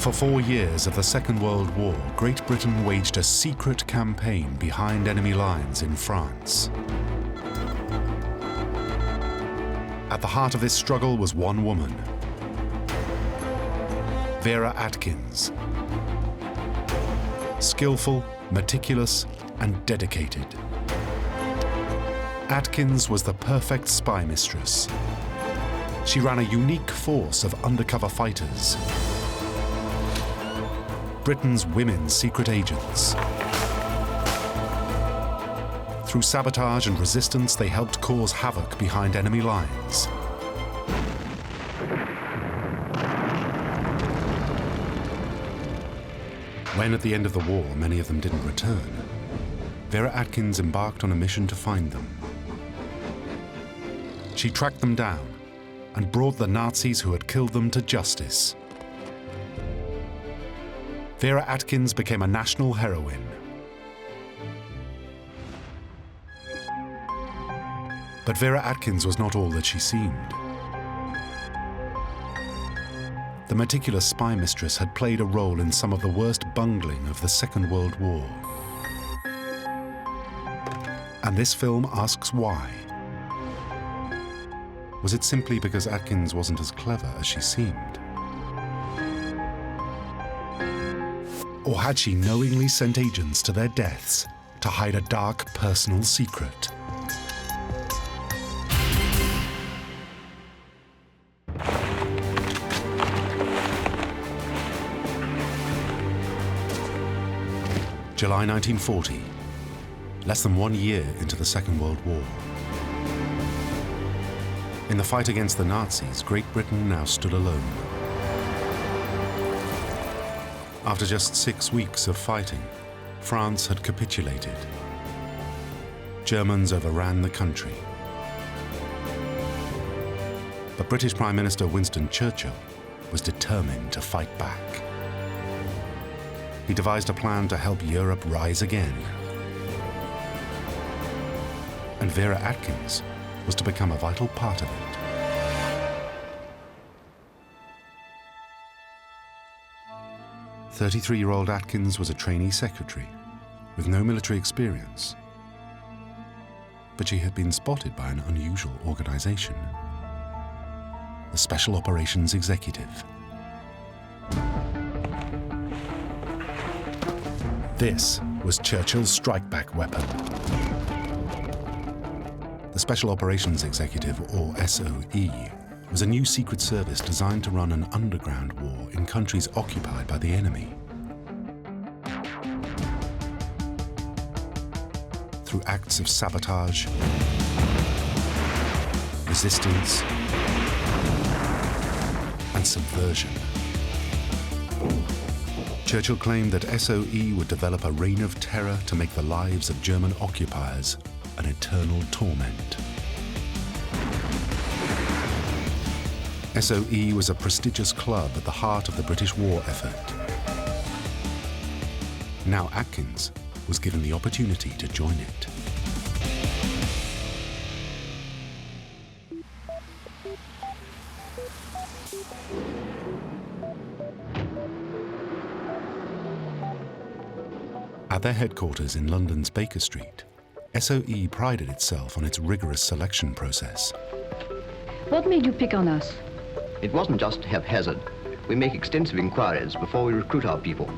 For 4 years of the Second World War, Great Britain waged a secret campaign behind enemy lines in France. At the heart of this struggle was one woman, Vera Atkins. Skillful, meticulous, and dedicated. Atkins was the perfect spy mistress. She ran a unique force of undercover fighters, Britain's women's secret agents. Through sabotage and resistance, they helped cause havoc behind enemy lines. When at the end of the war, many of them didn't return, Vera Atkins embarked on a mission to find them. She tracked them down and brought the Nazis who had killed them to justice. Vera Atkins became a national heroine. But Vera Atkins was not all that she seemed. The meticulous spy mistress had played a role in some of the worst bungling of the Second World War. And this film asks why. Was it simply because Atkins wasn't as clever as she seemed? Or had she knowingly sent agents to their deaths to hide a dark personal secret? July 1940, less than 1 year into the Second World War. In the fight against the Nazis, Great Britain now stood alone. After just 6 weeks of fighting, France had capitulated. Germans overran the country. But British Prime Minister Winston Churchill was determined to fight back. He devised a plan to help Europe rise again. And Vera Atkins was to become a vital part of it. 33-year-old Atkins was a trainee secretary with no military experience. But she had been spotted by an unusual organization, the Special Operations Executive. This was Churchill's strike-back weapon. The Special Operations Executive, or SOE, was a new secret service designed to run an underground war in countries occupied by the enemy. Through acts of sabotage, resistance, and subversion. Churchill claimed that SOE would develop a reign of terror to make the lives of German occupiers an eternal torment. SOE was a prestigious club at the heart of the British war effort. Now Atkins was given the opportunity to join it. At their headquarters in London's Baker Street, SOE prided itself on its rigorous selection process. What made you pick on us? It wasn't just haphazard. We make extensive inquiries before we recruit our people.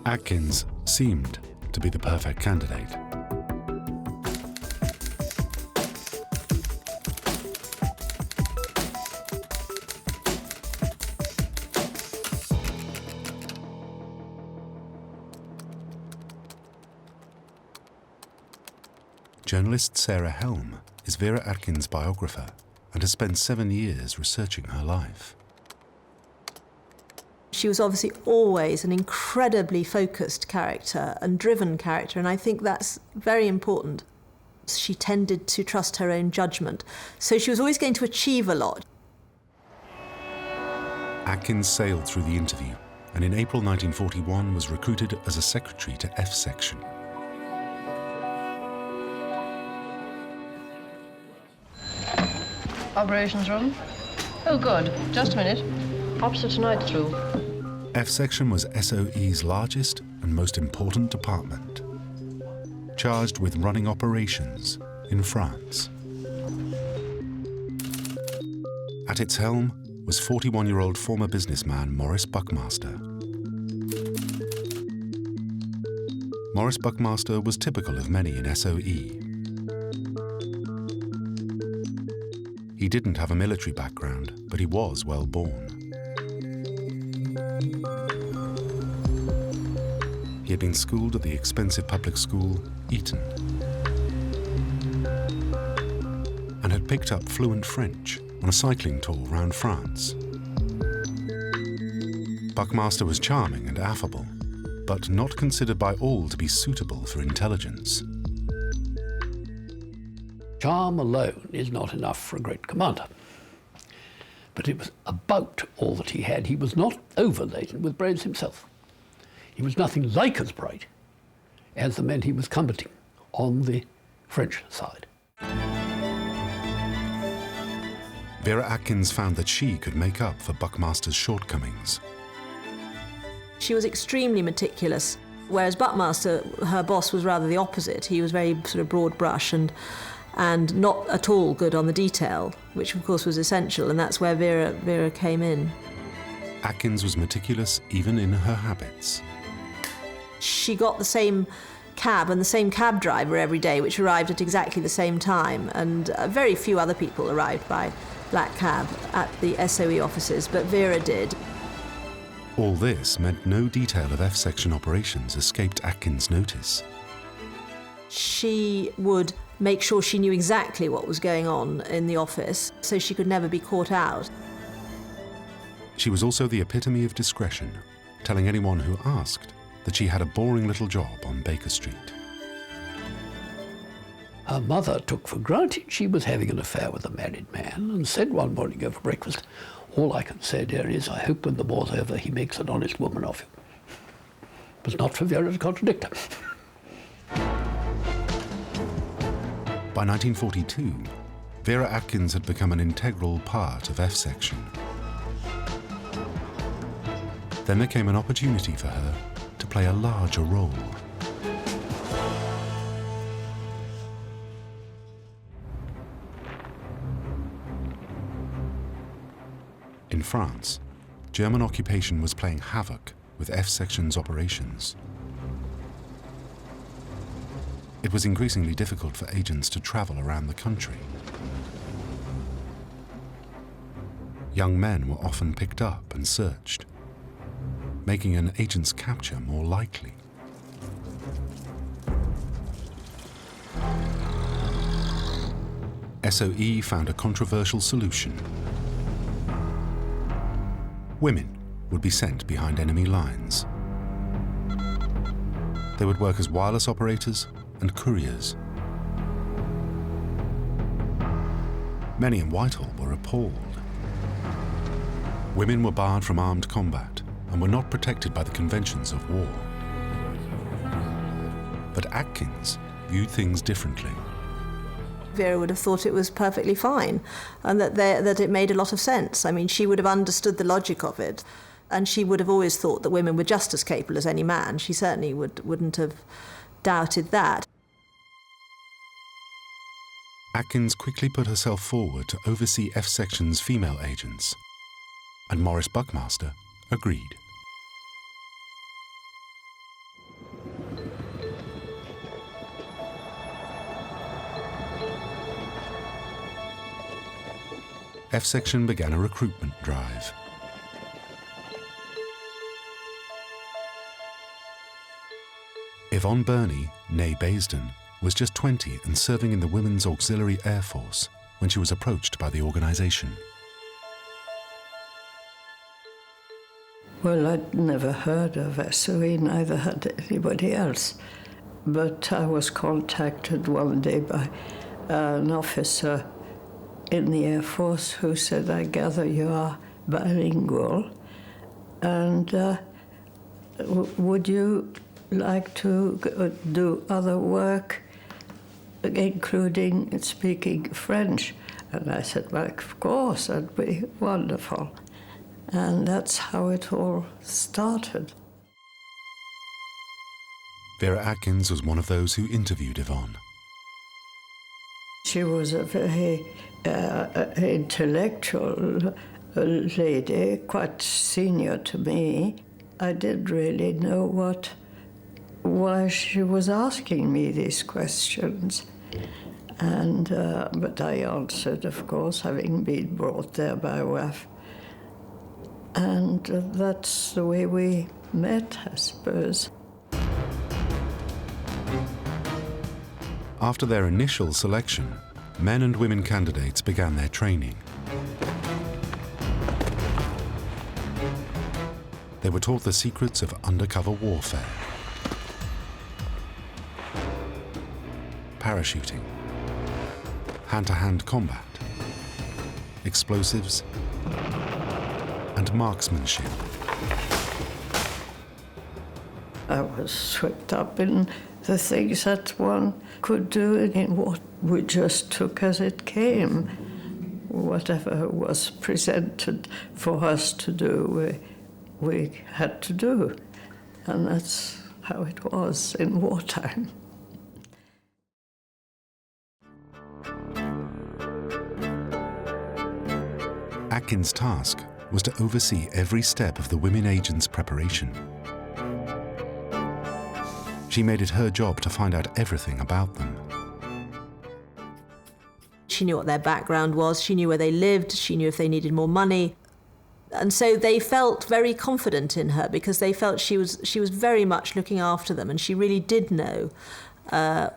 Atkins seemed to be the perfect candidate. Journalist Sarah Helm is Vera Atkins' biographer and has spent 7 years researching her life. She was obviously always an incredibly focused character and driven character, and I think that's very important. She tended to trust her own judgment, so she was always going to achieve a lot. Atkins sailed through the interview and in April 1941 was recruited as a secretary to F Section. Operations room? Oh, good. Just a minute. Opposite tonight through. F-Section was SOE's largest and most important department, charged with running operations in France. At its helm was 41-year-old former businessman Maurice Buckmaster. Maurice Buckmaster was typical of many in SOE. He didn't have a military background, but he was well born. He had been schooled at the expensive public school, Eton, and had picked up fluent French on a cycling tour around France. Buckmaster was charming and affable, but not considered by all to be suitable for intelligence. Charm alone is not enough for a great commander. But it was about all that he had. He was not overladen with brains himself. He was nothing like as bright as the men he was combating on the French side. Vera Atkins found that she could make up for Buckmaster's shortcomings. She was extremely meticulous, whereas Buckmaster, her boss, was rather the opposite. He was very sort of broad brush and not at all good on the detail, which of course was essential, and that's where Vera came in. Atkins was meticulous even in her habits. She got the same cab and the same cab driver every day, which arrived at exactly the same time, and very few other people arrived by black cab at the SOE offices, but Vera did. All this meant no detail of F-Section operations escaped Atkins' notice. She would make sure she knew exactly what was going on in the office, so she could never be caught out. She was also the epitome of discretion, telling anyone who asked that she had a boring little job on Baker Street. Her mother took for granted she was having an affair with a married man and said one morning over breakfast, "All I can say, dear, is I hope when the war's over he makes an honest woman of you." It was not for Vera to contradict her. By 1942, Vera Atkins had become an integral part of F-Section. Then there came an opportunity for her to play a larger role. In France, German occupation was playing havoc with F-Section's operations. It was increasingly difficult for agents to travel around the country. Young men were often picked up and searched, making an agent's capture more likely. SOE found a controversial solution. Women would be sent behind enemy lines. They would work as wireless operators and couriers. Many in Whitehall were appalled. Women were barred from armed combat and were not protected by the conventions of war. But Atkins viewed things differently. Vera would have thought it was perfectly fine and that it made a lot of sense. I mean, she would have understood the logic of it, and she would have always thought that women were just as capable as any man. She certainly wouldn't have doubted that. Atkins quickly put herself forward to oversee F-Section's female agents, and Maurice Buckmaster agreed. F-Section began a recruitment drive. Yvonne Burney, née Baisden, was just 20 and serving in the Women's Auxiliary Air Force when she was approached by the organization. Well, I'd never heard of SOE, neither had anybody else. But I was contacted one day by an officer in the Air Force who said, "I gather you are bilingual, and would you like to do other work, including speaking French?" And I said, "Well, of course, that'd be wonderful." And that's how it all started. Vera Atkins was one of those who interviewed Yvonne. She was a very intellectual lady, quite senior to me. I didn't really know why she was asking me these questions. And but I answered, of course, having been brought there by WWII. And that's the way we met, I suppose. After their initial selection, men and women candidates began their training. They were taught the secrets of undercover warfare, parachuting, hand-to-hand combat, explosives, and marksmanship. I was swept up in the things that one could do in what we just took as it came. Whatever was presented for us to do, we had to do. And that's how it was in wartime. Atkins' task was to oversee every step of the women agents' preparation. She made it her job to find out everything about them. She knew what their background was, she knew where they lived, she knew if they needed more money. And so they felt very confident in her because they felt she was very much looking after them, and she really did know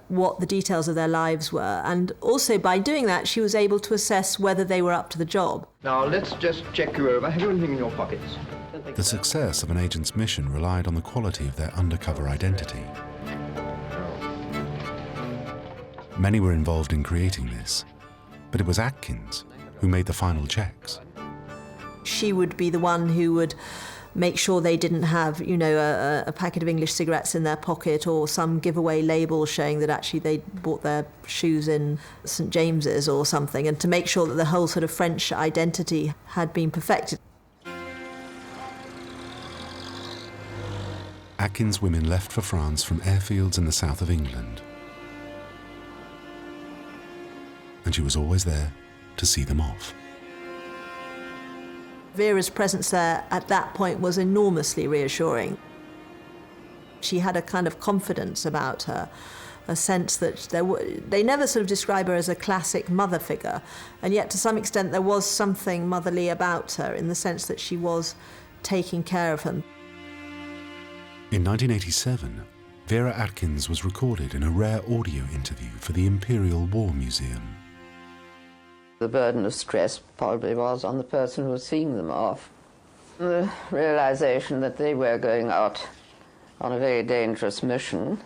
what the details of their lives were. And also by doing that, she was able to assess whether they were up to the job. Now, let's just check you over. Have you anything in your pockets? The success of an agent's mission relied on the quality of their undercover identity. Many were involved in creating this, but it was Atkins who made the final checks. She would be the one who would make sure they didn't have, a packet of English cigarettes in their pocket or some giveaway label showing that actually they'd bought their shoes in St. James's or something, and to make sure that the whole sort of French identity had been perfected. Atkins' women left for France from airfields in the south of England. And she was always there to see them off. Vera's presence there at that point was enormously reassuring. She had a kind of confidence about her, a sense that they never sort of describe her as a classic mother figure, and yet to some extent there was something motherly about her in the sense that she was taking care of them. In 1987, Vera Atkins was recorded in a rare audio interview for the Imperial War Museum. The burden of stress probably was on the person who was seeing them off. The realization that they were going out on a very dangerous mission.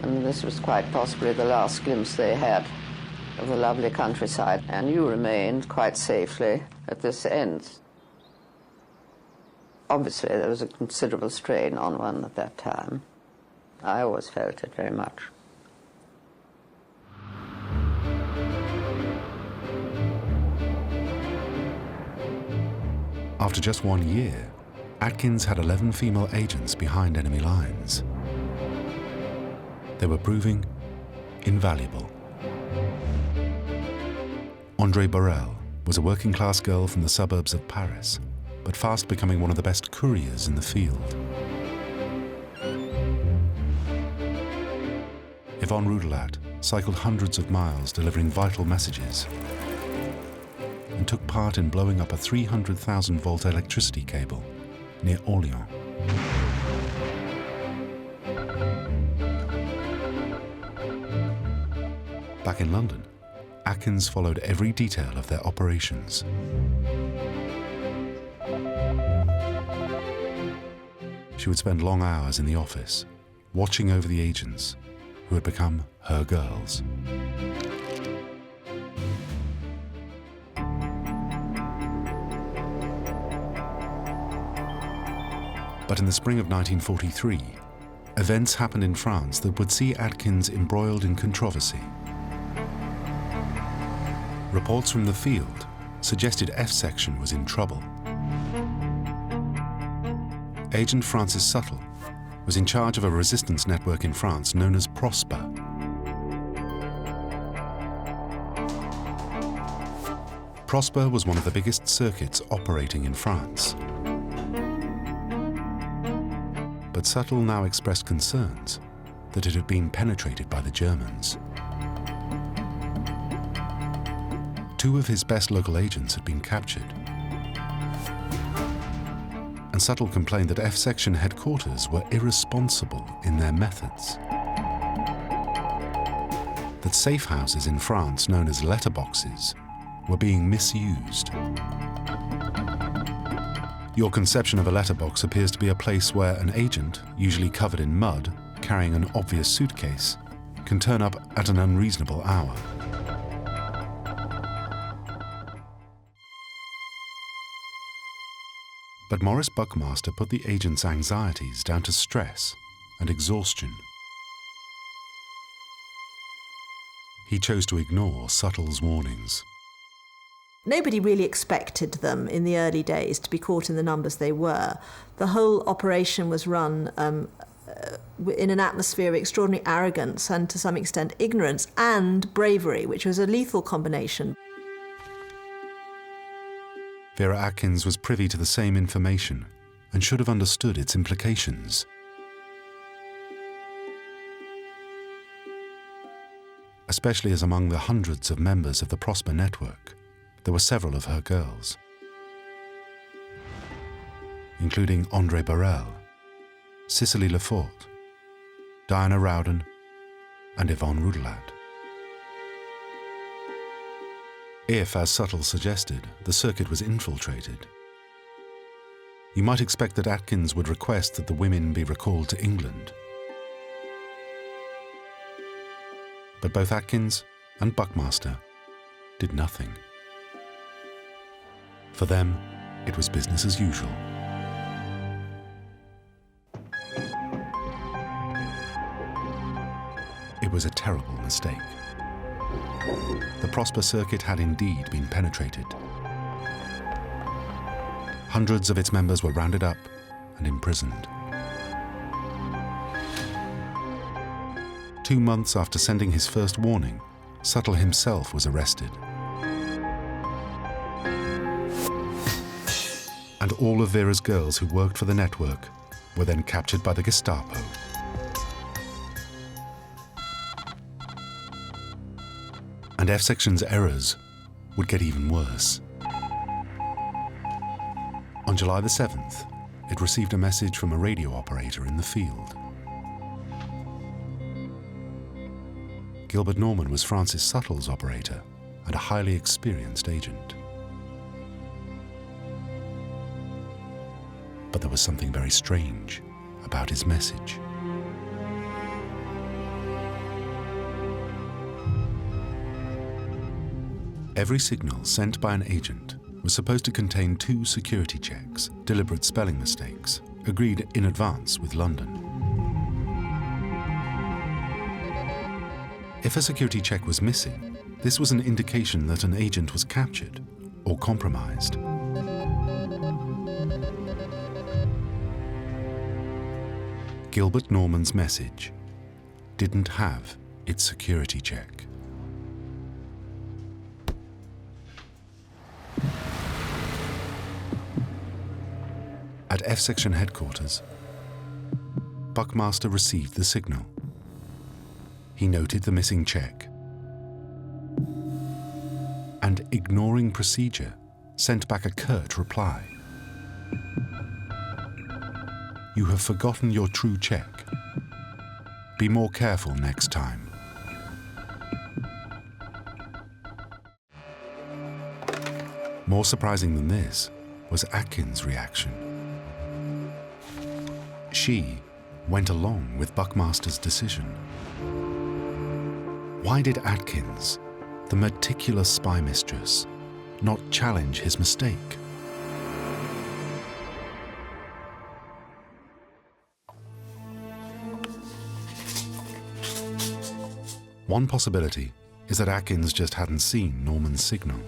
And this was quite possibly the last glimpse they had of the lovely countryside. And you remained quite safely at this end. Obviously, there was a considerable strain on one at that time. I always felt it very much. After just 1 year, Atkins had 11 female agents behind enemy lines. They were proving invaluable. Andrée Borel was a working-class girl from the suburbs of Paris, but fast becoming one of the best couriers in the field. Yvonne Roudelat cycled hundreds of miles delivering vital messages and took part in blowing up a 300,000-volt electricity cable near Orléans. Back in London, Atkins followed every detail of their operations. She would spend long hours in the office, watching over the agents who had become her girls. But in the spring of 1943, events happened in France that would see Atkins embroiled in controversy. Reports from the field suggested F Section was in trouble. Agent Francis Suttle was in charge of a resistance network in France known as Prosper. Prosper was one of the biggest circuits operating in France. But Suttle now expressed concerns that it had been penetrated by the Germans. 2 of his best local agents had been captured. And Suttle complained that F Section headquarters were irresponsible in their methods. That safe houses in France, known as letterboxes, were being misused. Your conception of a letterbox appears to be a place where an agent, usually covered in mud, carrying an obvious suitcase, can turn up at an unreasonable hour. But Maurice Buckmaster put the agent's anxieties down to stress and exhaustion. He chose to ignore Suttle's warnings. Nobody really expected them in the early days to be caught in the numbers they were. The whole operation was run in an atmosphere of extraordinary arrogance and, to some extent, ignorance and bravery, which was a lethal combination. Vera Atkins was privy to the same information and should have understood its implications. Especially as among the hundreds of members of the Prosper network, there were several of her girls, including André Borel, Cicely Lefort, Diana Rowden, and Yvonne Roudelat. If, as Suttle suggested, the circuit was infiltrated, you might expect that Atkins would request that the women be recalled to England. But both Atkins and Buckmaster did nothing. For them, it was business as usual. It was a terrible mistake. The Prosper circuit had indeed been penetrated. Hundreds of its members were rounded up and imprisoned. 2 months after sending his first warning, Suttle himself was arrested. And all of Vera's girls who worked for the network were then captured by the Gestapo. And F Section's errors would get even worse. On July the 7th, it received a message from a radio operator in the field. Gilbert Norman was Francis Suttle's operator and a highly experienced agent. But there was something very strange about his message. Every signal sent by an agent was supposed to contain 2 security checks, deliberate spelling mistakes, agreed in advance with London. If a security check was missing, this was an indication that an agent was captured or compromised. Gilbert Norman's message didn't have its security check. At F Section headquarters, Buckmaster received the signal. He noted the missing check and, ignoring procedure, sent back a curt reply. You have forgotten your true check. Be more careful next time. More surprising than this was Atkins' reaction. She went along with Buckmaster's decision. Why did Atkins, the meticulous spy mistress, not challenge his mistake? One possibility is that Atkins just hadn't seen Norman's signal.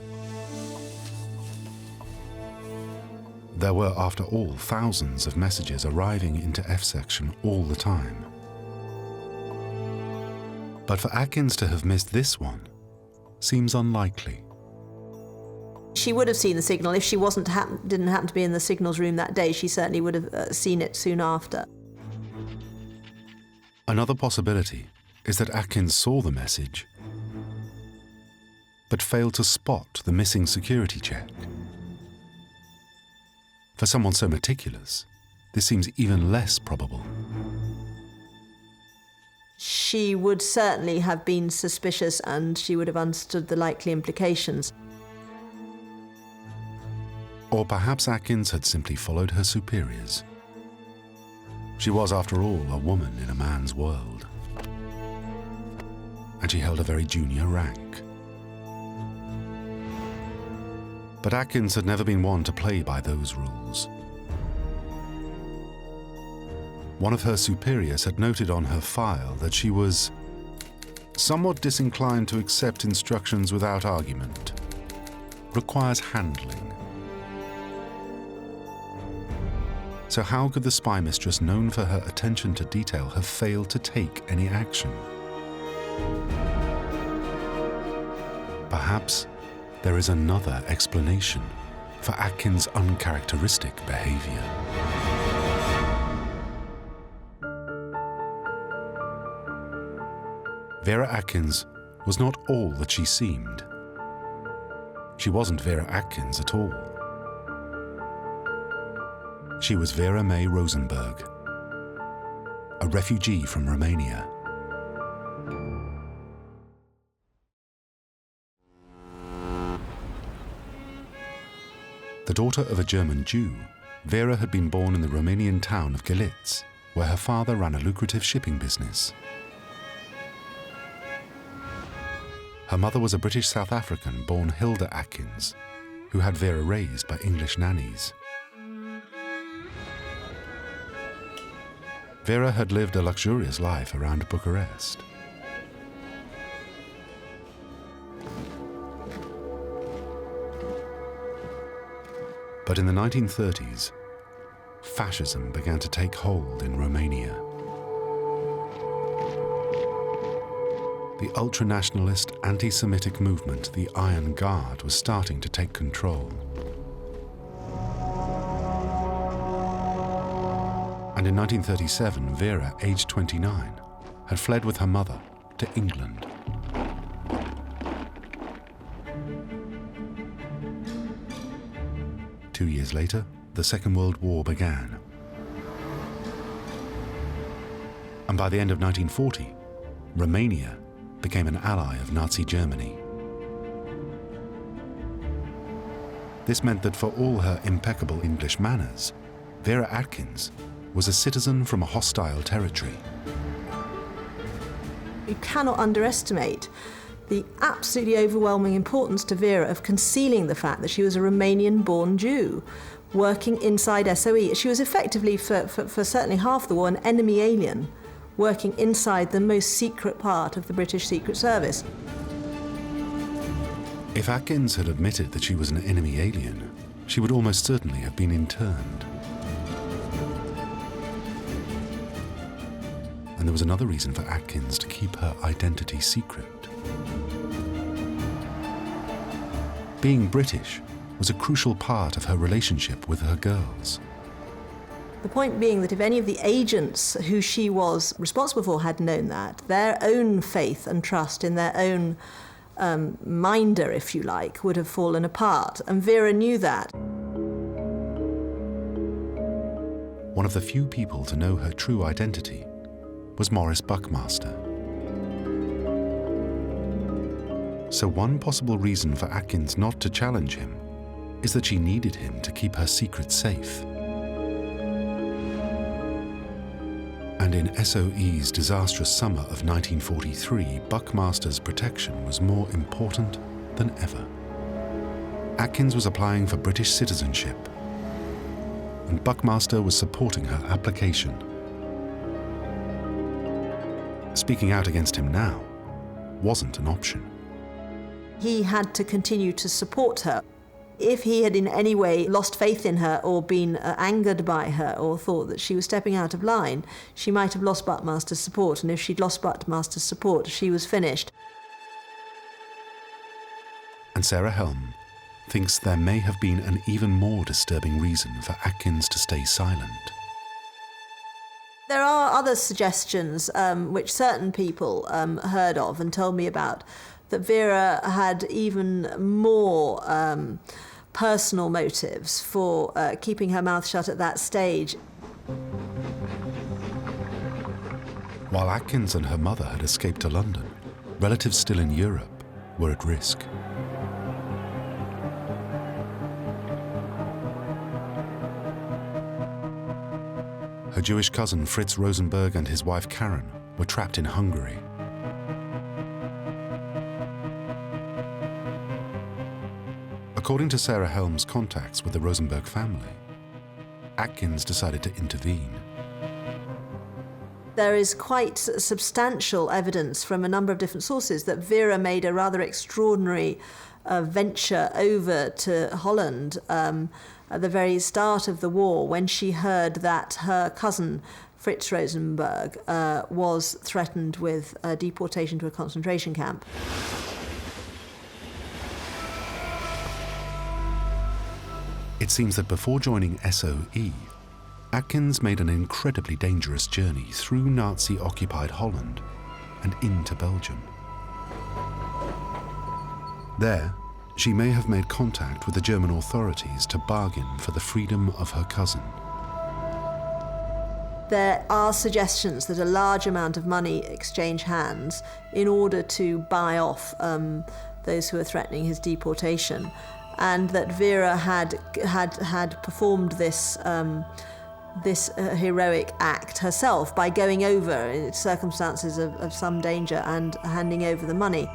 There were, after all, thousands of messages arriving into F-section all the time. But for Atkins to have missed this one seems unlikely. She would have seen the signal. If she didn't happen to be in the signals room that day, she certainly would have seen it soon after. Another possibility is that Atkins saw the message, but failed to spot the missing security check. For someone so meticulous, this seems even less probable. She would certainly have been suspicious, and she would have understood the likely implications. Or perhaps Atkins had simply followed her superiors. She was, after all, a woman in a man's world. And she held a very junior rank. But Atkins had never been one to play by those rules. One of her superiors had noted on her file that she was somewhat disinclined to accept instructions without argument. Requires handling. So how could the spy mistress, known for her attention to detail, have failed to take any action? Perhaps there is another explanation for Atkins' uncharacteristic behavior. Vera Atkins was not all that she seemed. She wasn't Vera Atkins at all. She was Vera May Rosenberg, a refugee from Romania. The daughter of a German Jew, Vera had been born in the Romanian town of Galitz, where her father ran a lucrative shipping business. Her mother was a British South African born Hilda Atkins, who had Vera raised by English nannies. Vera had lived a luxurious life around Bucharest. But in the 1930s, fascism began to take hold in Romania. The ultranationalist, anti-Semitic movement, the Iron Guard, was starting to take control. And in 1937, Vera, aged 29, had fled with her mother to England. Two years later, the Second World War began. And by the end of 1940, Romania became an ally of Nazi Germany. This meant that for all her impeccable English manners, Vera Atkins was a citizen from a hostile territory. You cannot underestimate the absolutely overwhelming importance to Vera of concealing the fact that she was a Romanian-born Jew working inside SOE. She was effectively, for certainly half the war, an enemy alien working inside the most secret part of the British Secret Service. If Atkins had admitted that she was an enemy alien, she would almost certainly have been interned. And there was another reason for Atkins to keep her identity secret. Being British was a crucial part of her relationship with her girls. The point being that if any of the agents who she was responsible for had known that, their own faith and trust in their own minder, if you like, would have fallen apart. And Vera knew that. One of the few people to know her true identity was Maurice Buckmaster. So one possible reason for Atkins not to challenge him is that she needed him to keep her secret safe. And in SOE's disastrous summer of 1943, Buckmaster's protection was more important than ever. Atkins was applying for British citizenship, and Buckmaster was supporting her application. Speaking out against him now wasn't an option. He had to continue to support her. If he had in any way lost faith in her or been angered by her or thought that she was stepping out of line, she might have lost Buckmaster's support, and if she'd lost Buckmaster's support, she was finished. And Sarah Helm thinks there may have been an even more disturbing reason for Atkins to stay silent. There are other suggestions which certain people heard of and told me about, that Vera had even more personal motives for keeping her mouth shut at that stage. While Atkins and her mother had escaped to London, relatives still in Europe were at risk. Her Jewish cousin Fritz Rosenberg and his wife Karen were trapped in Hungary. According to Sarah Helm's contacts with the Rosenberg family, Atkins decided to intervene. There is quite substantial evidence from a number of different sources that Vera made a rather extraordinary venture over to Holland at the very start of the war, when she heard that her cousin Fritz Rosenberg was threatened with deportation to a concentration camp. It seems that before joining SOE, Atkins made an incredibly dangerous journey through Nazi-occupied Holland and into Belgium. There, she may have made contact with the German authorities to bargain for the freedom of her cousin. There are suggestions that a large amount of money exchanged hands in order to buy off those who were threatening his deportation, and that Vera had performed this heroic act herself by going over in circumstances of some danger and handing over the money.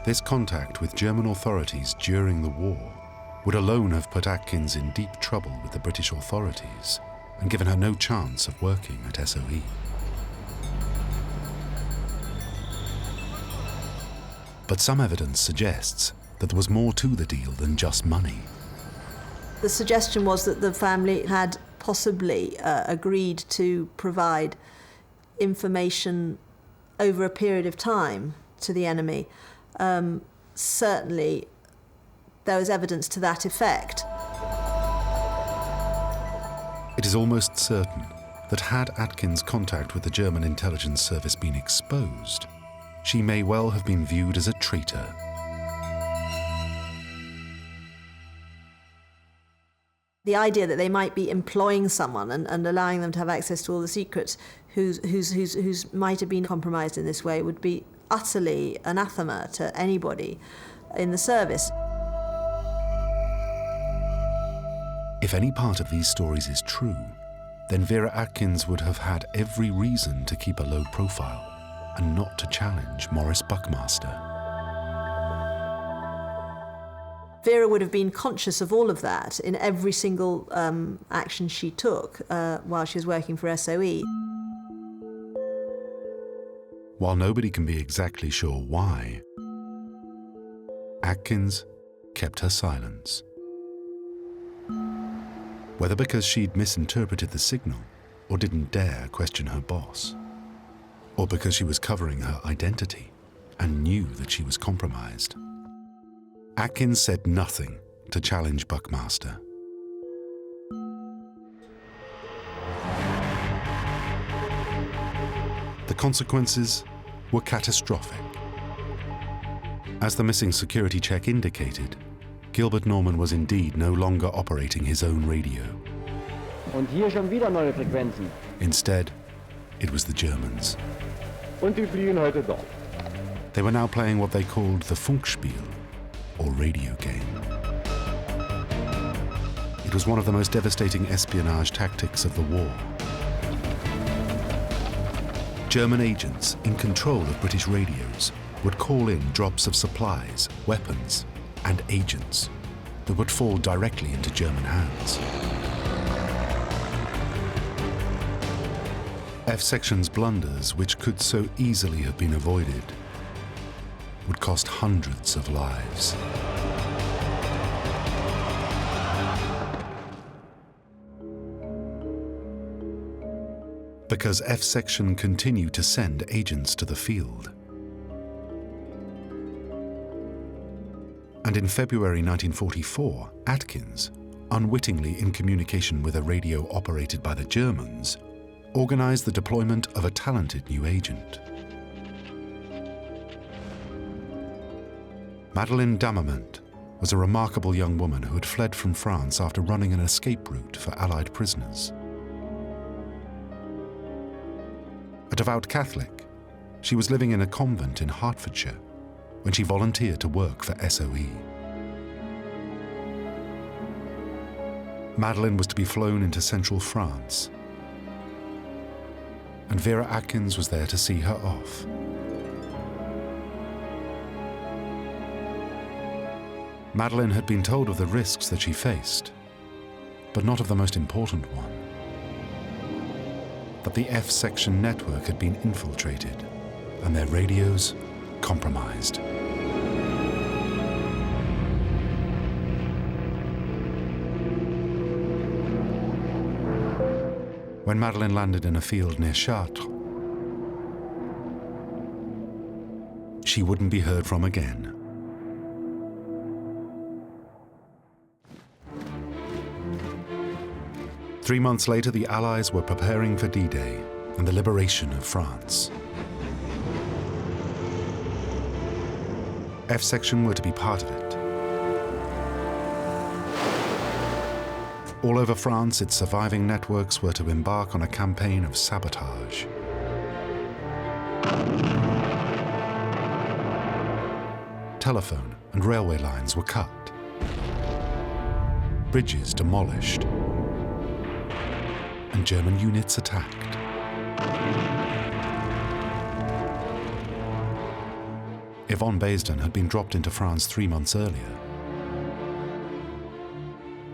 This contact with German authorities during the war would alone have put Atkins in deep trouble with the British authorities and given her no chance of working at SOE. But some evidence suggests that there was more to the deal than just money. The suggestion was that the family had possibly agreed to provide information over a period of time to the enemy. Certainly, there was evidence to that effect. It is almost certain that had Atkins' contact with the German intelligence service been exposed, she may well have been viewed as a traitor. The idea that they might be employing someone and allowing them to have access to all the secrets who's might have been compromised in this way would be utterly anathema to anybody in the service. If any part of these stories is true, then Vera Atkins would have had every reason to keep a low profile and not to challenge Maurice Buckmaster. Vera would have been conscious of all of that in every single action she took while she was working for SOE. While nobody can be exactly sure why, Atkins kept her silence. Whether because she'd misinterpreted the signal or didn't dare question her boss, or because she was covering her identity and knew that she was compromised, Atkins said nothing to challenge Buckmaster. The consequences were catastrophic. As the missing security check indicated, Gilbert Norman was indeed no longer operating his own radio. Und hier schon wieder neue Frequenzen. Instead, it was the Germans. Und die fliegen heute dort. They were now playing what they called the Funkspiel, or radio game. It was one of the most devastating espionage tactics of the war. German agents in control of British radios would call in drops of supplies, weapons, and agents that would fall directly into German hands. F-Section's blunders, which could so easily have been avoided, would cost hundreds of lives. because F Section continued to send agents to the field. And in February 1944, Atkins, unwittingly in communication with a radio operated by the Germans, organized the deployment of a talented new agent. Madeleine d'Armament was a remarkable young woman who had fled from France after running an escape route for Allied prisoners. A devout Catholic, she was living in a convent in Hertfordshire when she volunteered to work for SOE. Madeleine was to be flown into central France, and Vera Atkins was there to see her off. Madeleine had been told of the risks that she faced, but not of the most important one: that the F Section network had been infiltrated and their radios compromised. When Madeleine landed in a field near Chartres, she wouldn't be heard from again. Three months later, the Allies were preparing for D-Day and the liberation of France. F Section were to be part of it. All over France, its surviving networks were to embark on a campaign of sabotage. Telephone and railway lines were cut, bridges demolished, and German units attacked. Yvonne Basden had been dropped into France 3 months earlier.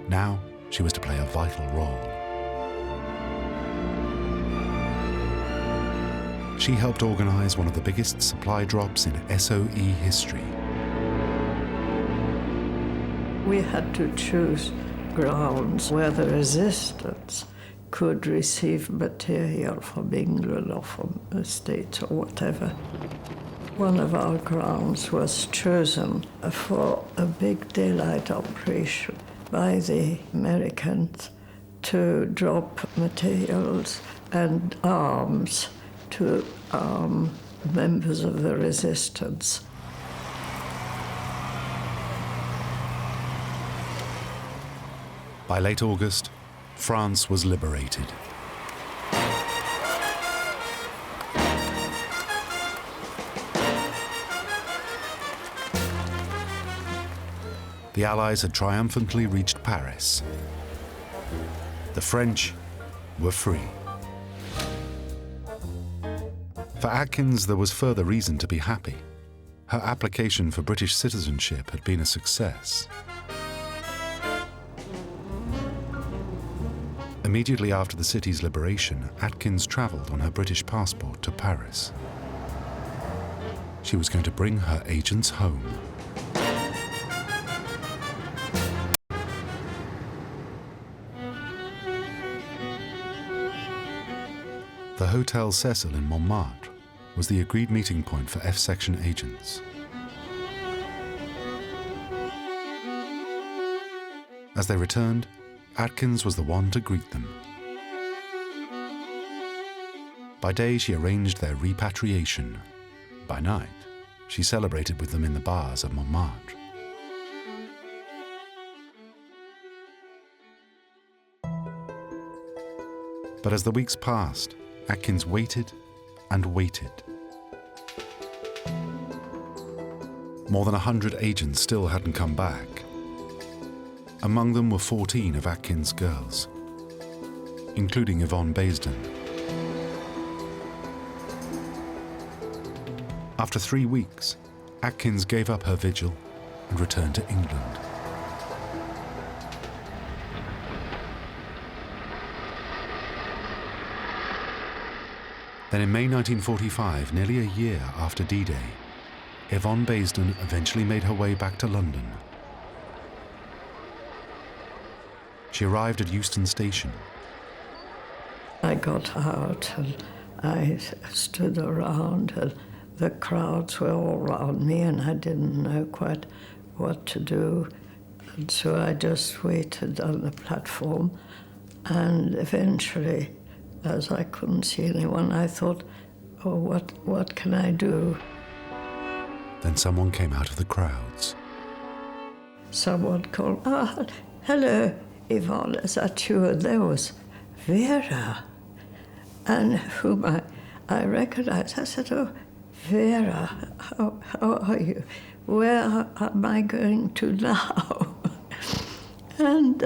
Now, she was to play a vital role. She helped organize one of the biggest supply drops in SOE history. We had to choose grounds where the resistance could receive material from England or from the States or whatever. One of our grounds was chosen for a big daylight operation by the Americans to drop materials and arms to arm members of the resistance. By late August, France was liberated. The Allies had triumphantly reached Paris. The French were free. For Atkins, there was further reason to be happy. Her application for British citizenship had been a success. Immediately after the city's liberation, Atkins travelled on her British passport to Paris. She was going to bring her agents home. The Hotel Cecil in Montmartre was the agreed meeting point for F Section agents. As they returned, Atkins was the one to greet them. By day, she arranged their repatriation. By night, she celebrated with them in the bars of Montmartre. But as the weeks passed, Atkins waited and waited. More than 100 agents still hadn't come back. Among them were 14 of Atkins' girls, including Yvonne Basden. After 3 weeks, Atkins gave up her vigil and returned to England. Then in May 1945, nearly a year after D-Day, Yvonne Basden eventually made her way back to London. She arrived at Euston Station. I got out and I stood around and the crowds were all around me and I didn't know quite what to do. And so I just waited on the platform, and eventually, as I couldn't see anyone, I thought, oh, what can I do? Then someone came out of the crowds. Someone called, oh, hello, Yvonne, is that you? And there was Vera, and whom I recognized. I said, oh, Vera, how are you? Where am I going to now? And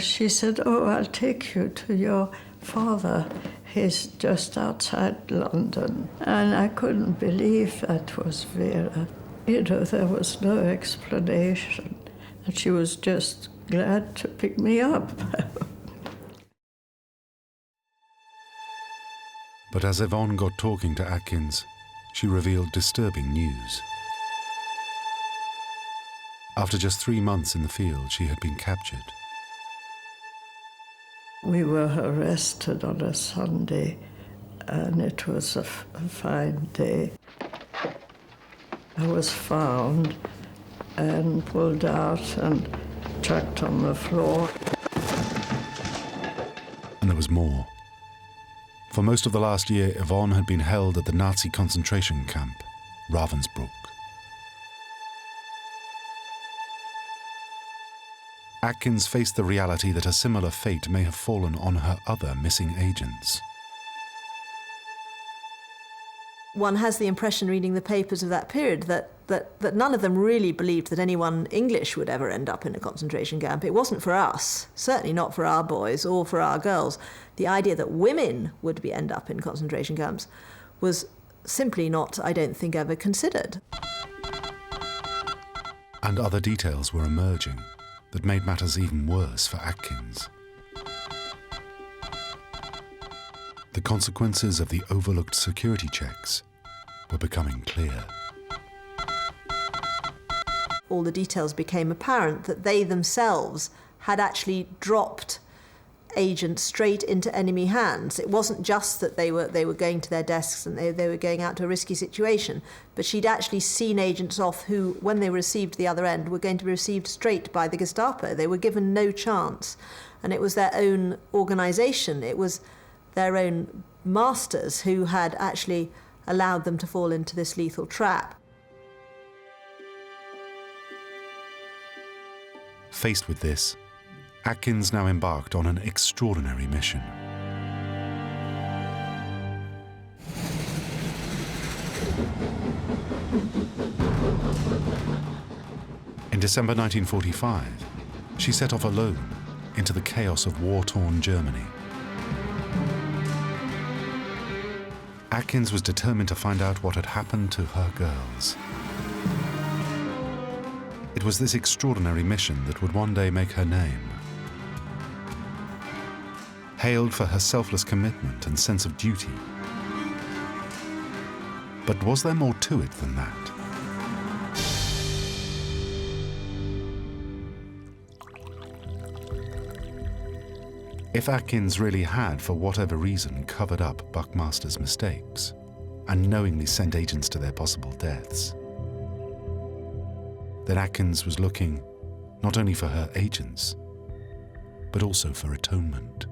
she said, oh, I'll take you to your father. He's just outside London. And I couldn't believe that was Vera. You know, there was no explanation. And she was just glad to pick me up. But as Yvonne got talking to Atkins, she revealed disturbing news. After just 3 months in the field, she had been captured. We were arrested on a Sunday, and it was a fine day. I was found and pulled out and chucked on the floor. And there was more. For most of the last year, Yvonne had been held at the Nazi concentration camp, Ravensbrück. Atkins faced the reality that a similar fate may have fallen on her other missing agents. One has the impression reading the papers of that period that none of them really believed that anyone English would ever end up in a concentration camp. It wasn't for us, certainly not for our boys or for our girls. The idea that women would end up in concentration camps was simply not, I don't think, ever considered. And other details were emerging that made matters even worse for Atkins. The consequences of the overlooked security checks were becoming clear. All the details became apparent that they themselves had actually dropped agents straight into enemy hands. It wasn't just that they were going to their desks and they were going out to a risky situation, but she'd actually seen agents off who, when they received the other end, were going to be received straight by the Gestapo. They were given no chance. And it was their own organisation, it was their own masters who had actually allowed them to fall into this lethal trap. Faced with this, Atkins now embarked on an extraordinary mission. In December 1945, she set off alone into the chaos of war-torn Germany. Atkins was determined to find out what had happened to her girls. It was this extraordinary mission that would one day make her name. Hailed for her selfless commitment and sense of duty. But was there more to it than that? If Atkins really had, for whatever reason, covered up Buckmaster's mistakes and knowingly sent agents to their possible deaths, then Atkins was looking not only for her agents, but also for atonement.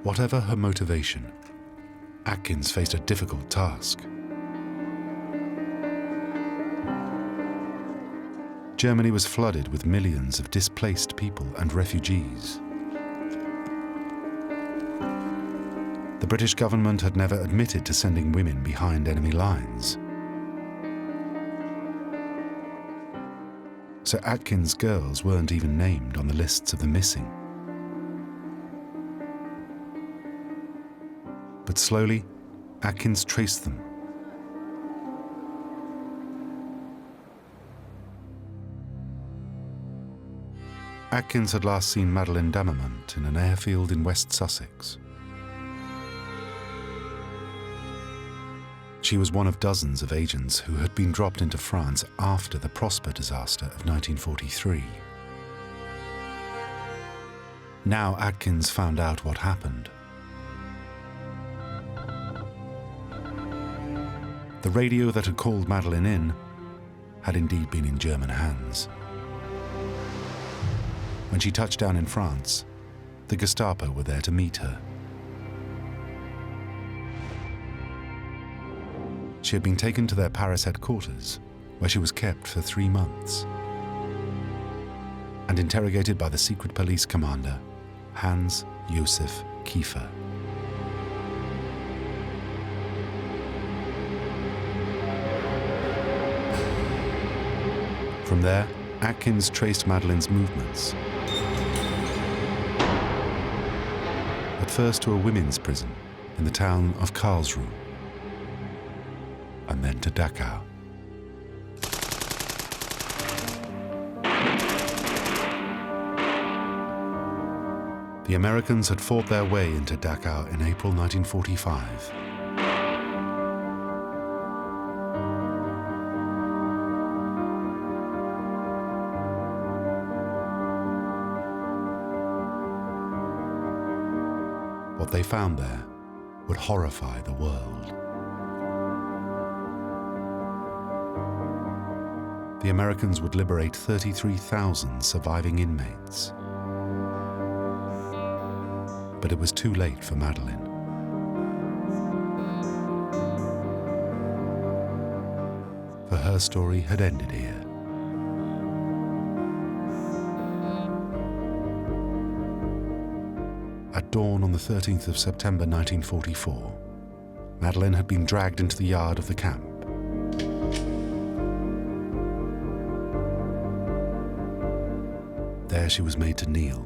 Whatever her motivation, Atkins faced a difficult task. Germany was flooded with millions of displaced people and refugees. The British government had never admitted to sending women behind enemy lines. So Atkins' girls weren't even named on the lists of the missing. But slowly, Atkins traced them. Atkins had last seen Madeleine Dammermont in an airfield in West Sussex. She was one of dozens of agents who had been dropped into France after the Prosper disaster of 1943. Now Atkins found out what happened. The radio that had called Madeleine in had indeed been in German hands. When she touched down in France, the Gestapo were there to meet her. She had been taken to their Paris headquarters, where she was kept for 3 months, and interrogated by the secret police commander, Hans Josef Kiefer. From there, Atkins traced Madeleine's movements. At first to a women's prison in the town of Karlsruhe, and then to Dachau. The Americans had fought their way into Dachau in April 1945. What they found there would horrify the world. The Americans would liberate 33,000 surviving inmates. But it was too late for Madeleine. For her story had ended here. At dawn on the 13th of September 1944, Madeleine had been dragged into the yard of the camp. There she was made to kneel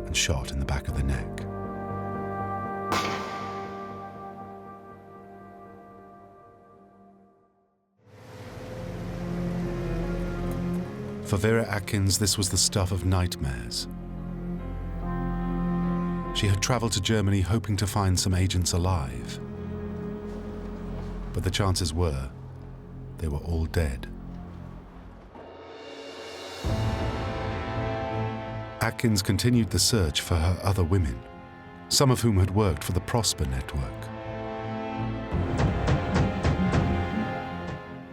and shot in the back of the neck. For Vera Atkins, this was the stuff of nightmares. She had traveled to Germany hoping to find some agents alive. But the chances were they were all dead. Atkins continued the search for her other women, some of whom had worked for the Prosper network.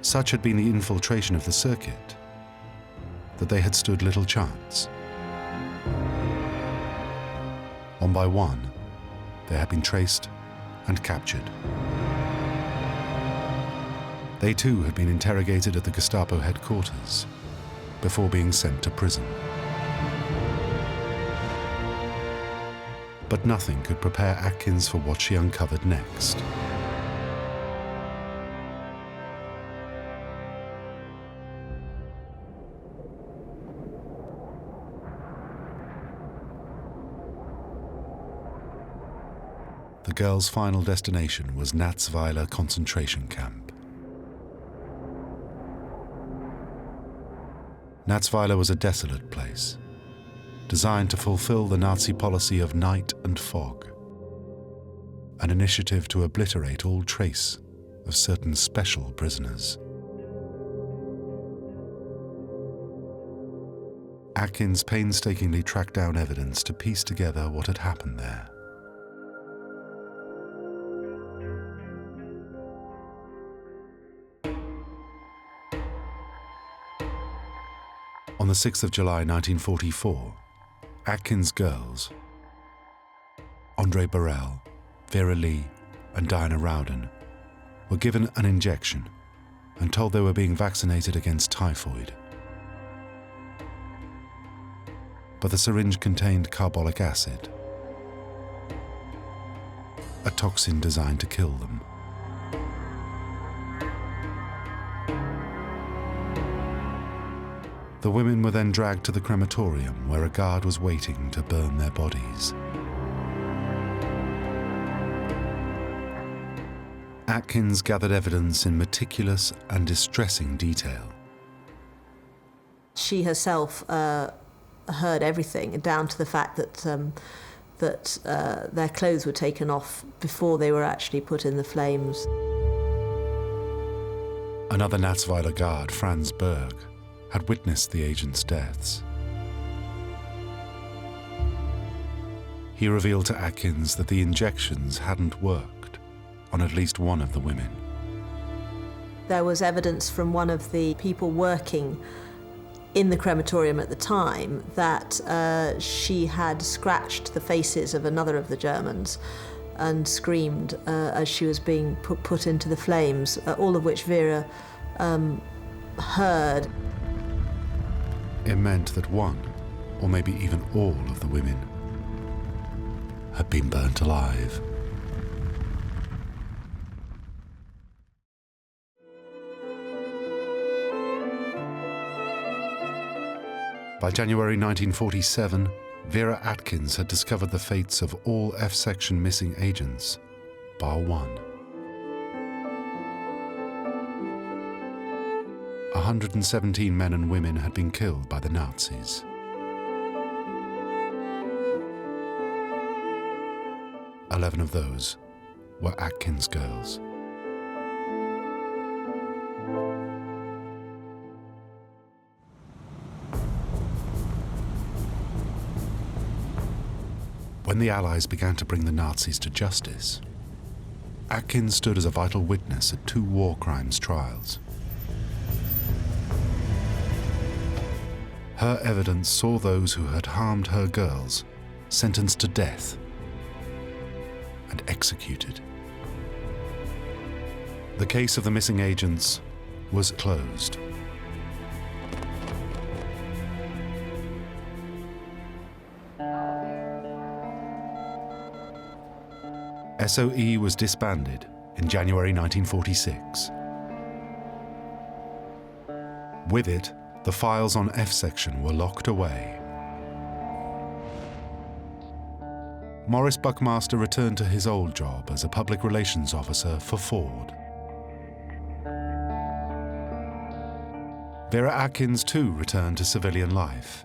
Such had been the infiltration of the circuit that they had stood little chance. One by one, they had been traced and captured. They too had been interrogated at the Gestapo headquarters before being sent to prison. But nothing could prepare Atkins for what she uncovered next. The girl's final destination was Natzweiler concentration camp. Natzweiler was a desolate place, designed to fulfill the Nazi policy of night and fog, an initiative to obliterate all trace of certain special prisoners. Atkins painstakingly tracked down evidence to piece together what had happened there. On the 6th of July 1944, Atkins' girls, Andre Burrell, Vera Lee, and Diana Rowden, were given an injection and told they were being vaccinated against typhoid. But the syringe contained carbolic acid, a toxin designed to kill them. The women were then dragged to the crematorium, where a guard was waiting to burn their bodies. Atkins gathered evidence in meticulous and distressing detail. She herself heard everything, down to the fact that that their clothes were taken off before they were actually put in the flames. Another Natzweiler guard, Franz Berg, had witnessed the agents' deaths. He revealed to Atkins that the injections hadn't worked on at least one of the women. There was evidence from one of the people working in the crematorium at the time that she had scratched the faces of another of the Germans and screamed as she was being put into the flames, all of which Vera heard. It meant that one, or maybe even all of the women, had been burnt alive. By January 1947, Vera Atkins had discovered the fates of all F-section missing agents, bar one. 117 men and women had been killed by the Nazis. 11 of those were Atkins girls. When the Allies began to bring the Nazis to justice, Atkins stood as a vital witness at 2 war crimes trials. Her evidence saw those who had harmed her girls sentenced to death and executed. The case of the missing agents was closed. SOE was disbanded in January 1946. With it, the files on F-section were locked away. Morris Buckmaster returned to his old job as a public relations officer for Ford. Vera Atkins too returned to civilian life,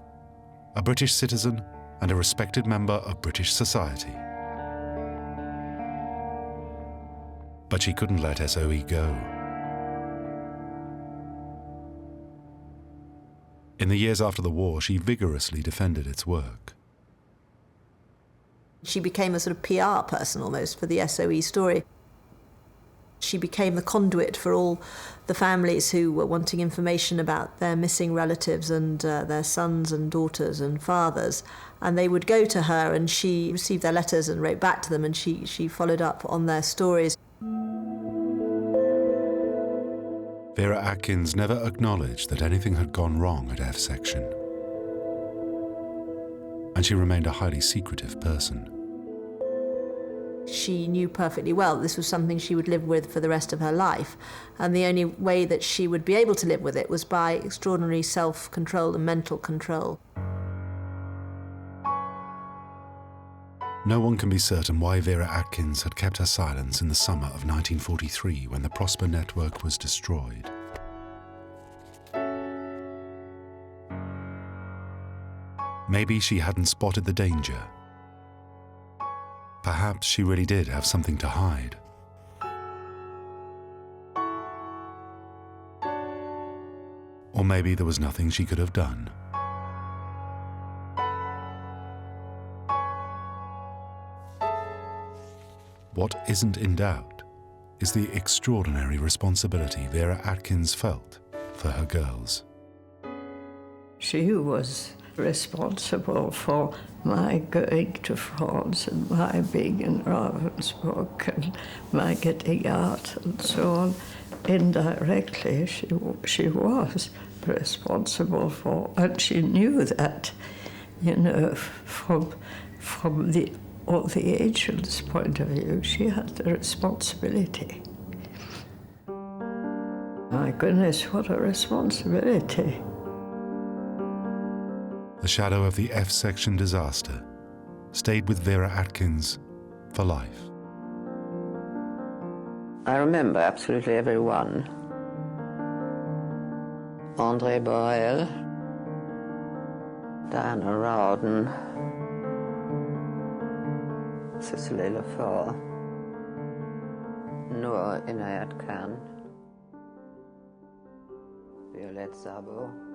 a British citizen and a respected member of British society. But she couldn't let SOE go. In the years after the war, she vigorously defended its work. She became a sort of PR person almost for the SOE story. She became the conduit for all the families who were wanting information about their missing relatives and their sons and daughters and fathers. And they would go to her and she received their letters and wrote back to them, and she followed up on their stories. Vera Atkins never acknowledged that anything had gone wrong at F-section. And she remained a highly secretive person. She knew perfectly well this was something she would live with for the rest of her life, and the only way that she would be able to live with it was by extraordinary self-control and mental control. No one can be certain why Vera Atkins had kept her silence in the summer of 1943 when the Prosper network was destroyed. Maybe she hadn't spotted the danger. Perhaps she really did have something to hide. Or maybe there was nothing she could have done. What isn't in doubt is the extraordinary responsibility Vera Atkins felt for her girls. She was responsible for my going to France and my being in Ravensbrück and my getting out and so on. Indirectly, she was responsible for, and she knew that, you know, from all the agent's point of view, she had the responsibility. My goodness, what a responsibility. The shadow of the F-section disaster stayed with Vera Atkins for life. I remember absolutely everyone. André Borel, Diana Rowden, Cicely Lafar, Noor Inayat Khan, Violette Szabo,